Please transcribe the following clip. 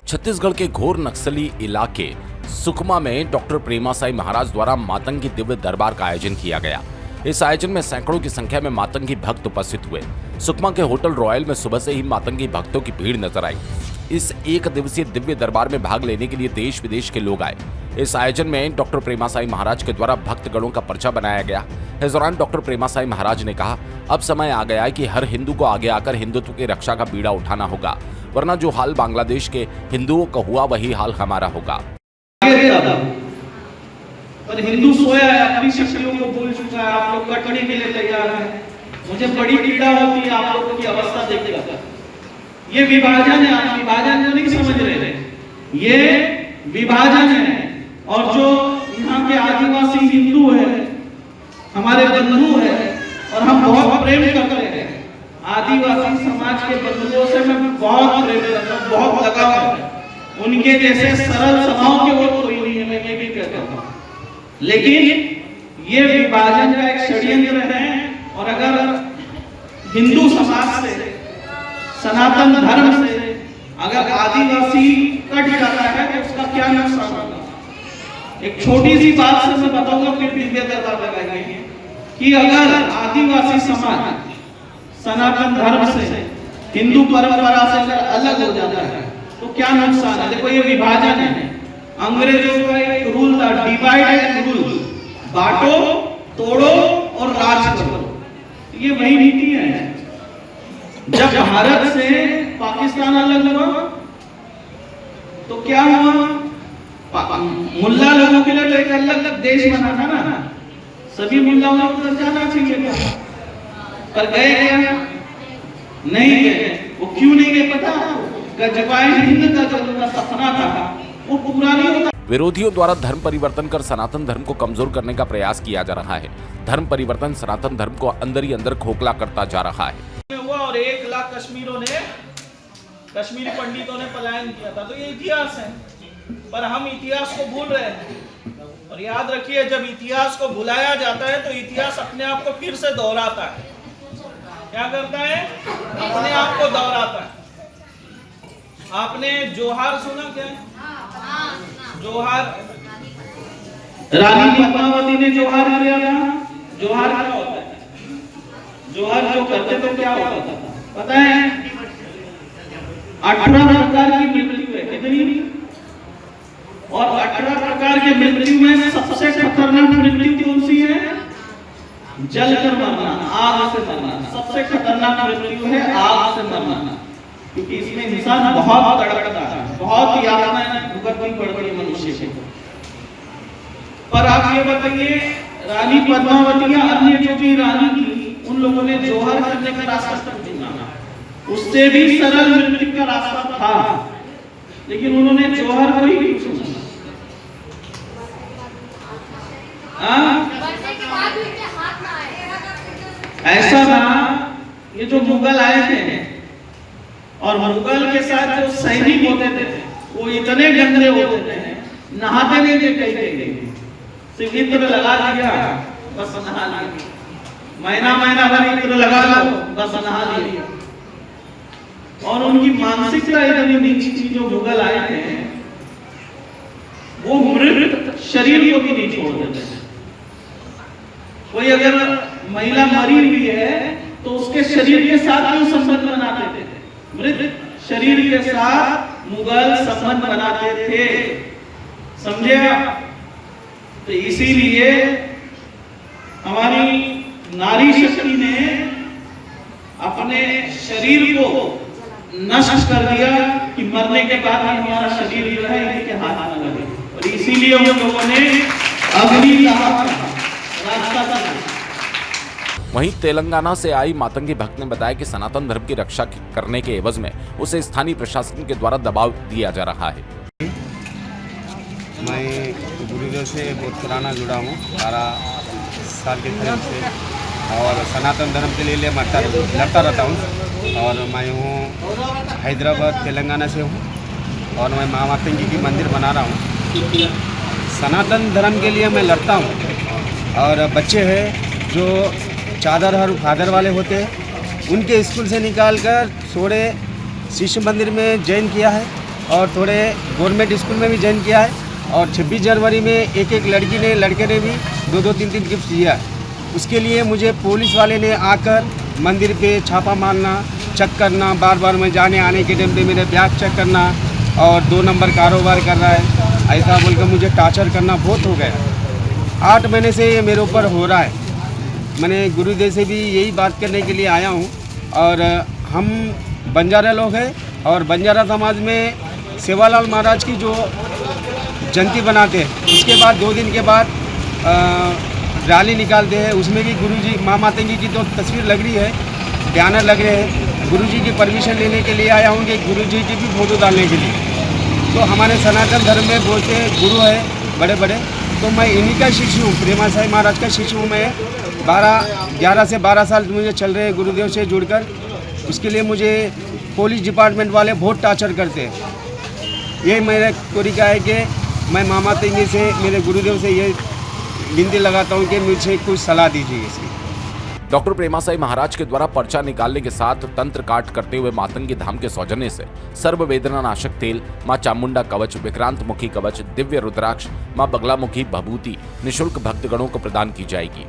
छत्तीसगढ़ के घोर नक्सली इलाके सुकमा में डॉक्टर प्रेमासाई महाराज द्वारा मातंगी दिव्य दरबार का आयोजन किया गया। इस आयोजन में सैकड़ों की संख्या में मातंगी भक्त उपस्थित हुए। सुकमा के होटल रॉयल में सुबह से ही मातंगी भक्तों की भीड़ नजर आई। इस एक दिवसीय दिव्य दरबार में भाग लेने के लिए देश विदेश के लोग आए। इस आयोजन में डॉक्टर प्रेमासाई महाराज के द्वारा भक्तगणों का पर्चा बनाया गया। इस दौरान डॉक्टर प्रेमासाई महाराज ने कहा, अब समय आ गया है कि हर हिंदू को आगे आकर हिंदुत्व की रक्षा का बीड़ा उठाना होगा, वरना जो हाल बांग्लादेश के हिंदुओं का हुआ वही हाल हमारा होगा। पर हिंदू सोया है, अपनी शक्तियों को भूल चुका है। आप लोग कटने के लिए तैयार हैं। मुझे बड़ी पीड़ा होती है आप लोगों की अवस्था देखकर। ये विभाजन है, आप विभाजन को नहीं समझ रहे। ये विभाजन है। और जो यहाँ के आदिवासी हिंदू है, हमारे बंधु है, और हम बहुत प्रेम करते हैं। आदिवासी समाज के बंधुओं से मैं बहुत प्रेम करता हूँ, बहुत लगाव है। उनके जैसे सरल स्वभाव के और कोई नहीं है, मैं ये भी कहता हूँ। लेकिन ये विभाजन का एक षड्यंत्र है। और अगर हिंदू समाज से, सनातन धर्म से अगर आदिवासी कट जाता है तो उसका क्या नुकसान होगा। एक छोटी सी बात से मैं बताऊंगा, फिर दिव्य दरबार लगाएंगे कि अगर आदिवासी समाज सनातन धर्म से, हिंदू परंपरा से अगर अलग हो जाता है तो क्या नुकसान है। देखो, ये विभाजन है। अंग्रेजों का एक रूल था, डिवाइड एंड रूल, बांटो, तोड़ो और राज करो। ये वही नीति है। जब भारत से पाकिस्तान अलग हुआ तो क्या हुआ, मुल्ला लोगों के लिए एक अलग देश बना था ना। सभी मुल्लाओं को जाना चाहिए था, पर गए क्या? नहीं गए। वो क्यों नहीं गए पता? गजबाए हिंद का जो उनका सपना था वो पूरा नहीं होता। विरोधियों द्वारा धर्म परिवर्तन कर सनातन धर्म को कमजोर करने का प्रयास किया जा रहा है। धर्म परिवर्तन सनातन धर्म को अंदर ही अंदर खोखला करता जा रहा है। हुआ और 1 लाख कश्मीरी पंडितों ने पलायन किया था। तो ये इतिहास है, पर हम इतिहास को भूल रहे हैं। और याद रखिए, जब इतिहास को भुलाया जाता है तो इतिहास अपने आप को फिर से दोहराता है। क्या करता है? अपने आप को दोहराता है। आपने जोहार सुना क्या? जोहार, रानी पद्मावती ने जोहार किया था। जोहार क्या होता है? जोहार जो करते तो क्या होता था पता है? 18 प्रकार की मृत्यु है। कितनी? और 18 प्रकार के मृत्यु में सबसे खतरनाक मृत्यु कौन सी है? जलकर मरना, आग से मरना। सबसे खतरनाक मृत्यु है आग से मरना, क्योंकि इसमें इंसान बहुत तड़पता है, बहुत यातनाएं भुगतनी पड़ती है मनुष्य को। पर आप ये बताइए, रानी पद्मावती या अन्य जो भी रानी थी, उन लोगों ने जोहर करने का रास्ता चुना। उससे भी सरल मृत्यु का रास्ता था, लेकिन उन्होंने जोहर को ही चुना। ऐसा ना, ये जो मुगल आए थे और मुगल के साथ जो सैनिक होते थे वो इतने गंदे होते थे, नहाते नहीं थे। कहीं सिर्फ इत्र लगा दिया, बस नहा लिया। महीना भर इत्र लगा लो, बस नहा लिया। और उनकी मानसिकता इतनी नीची थी। जो मुगल आए थे वो मृत शरीर को भी नहीं छोड़ते थे। कोई अगर महिला मरी हुई है तो उसके शरीर के साथ क्यों संबंध बनाते थे? मृत शरीर के साथ मुगल संबंध बनाते थे। समझे आप? तो इसीलिए हमारी नारी शक्ति ने अपने शरीर को नष्ट कर दिया कि मरने के बाद ही हमारा शरीर जो है इनके हाथ में लगे। और इसीलिए उन लोगों ने अग्नि का रास्ता चुना। वहीं तेलंगाना से आई मातंगी भक्त ने बताया कि सनातन धर्म की रक्षा करने के एवज में उसे स्थानीय प्रशासन के द्वारा दबाव दिया जा रहा है। मैं गुरुदेव से बहुत पुराना जुड़ा हूँ, 12 साल के करीब से, और सनातन धर्म के लिए लड़ता रहता हूँ। और मैं हूँ हैदराबाद तेलंगाना से हूँ, और मैं माँ मातंगी की मंदिर बना रहा हूँ। सनातन धर्म के लिए मैं लड़ता हूँ। और बच्चे हैं जो चादर और फादर वाले होते हैं, उनके स्कूल से निकालकर सोड़े शिशु मंदिर में जॉइन किया है। और थोड़े गवर्नमेंट स्कूल में भी ज्वाइन किया है। और 26 जनवरी में एक लड़के ने भी 2-3 गिफ्ट दिया है। उसके लिए मुझे पुलिस वाले ने आकर मंदिर पे छापा मारना, चेक करना, बार मैं जाने आने के टाइम पे मेरे बैग चेक करना और 2 नंबर कारोबार कर रहा है, ऐसा बोलकर मुझे टॉर्चर करना बहुत हो गया। 8 महीने से ये मेरे ऊपर हो रहा है। मैंने गुरुदेव से भी यही बात करने के लिए आया हूँ। और हम बंजारा लोग हैं और बंजारा समाज में सेवालाल महाराज की जो जयंती बनाते हैं, उसके बाद 2 दिन के बाद रैली निकालते हैं। उसमें भी गुरुजी माँ मातंगी की तो तस्वीर लग रही है, बैनर लग रहे हैं। गुरुजी की परमिशन लेने के लिए आया हूँ कि गुरुजी की भी फोटो डालने के लिए। तो हमारे सनातन धर्म में बहुत से गुरु हैं बड़े बड़े, तो मैं इन्हीं का शिष्य हूँ, प्रेमा साई महाराज का शिष्य हूँ। मैं 11 से 12 साल मुझे चल रहे हैं गुरुदेव से जुड़कर। उसके लिए मुझे पुलिस डिपार्टमेंट वाले बहुत टॉर्चर करते हैं। ये मेरा तरीका है कि मैं मामा तंगी से, मेरे गुरुदेव से ये विनती लगाता हूँ कि मुझे कुछ सलाह दीजिए इसकी। डॉक्टर प्रेमासाई महाराज के द्वारा पर्चा निकालने के साथ तंत्र काट करते हुए मातंगी धाम के सौजन्य से सर्व वेदना नाशक तेल, मां चामुंडा कवच, विक्रांत मुखी कवच, दिव्य रुद्राक्ष, मां बगलामुखी भभूति निःशुल्क भक्तगणों को प्रदान की जाएगी।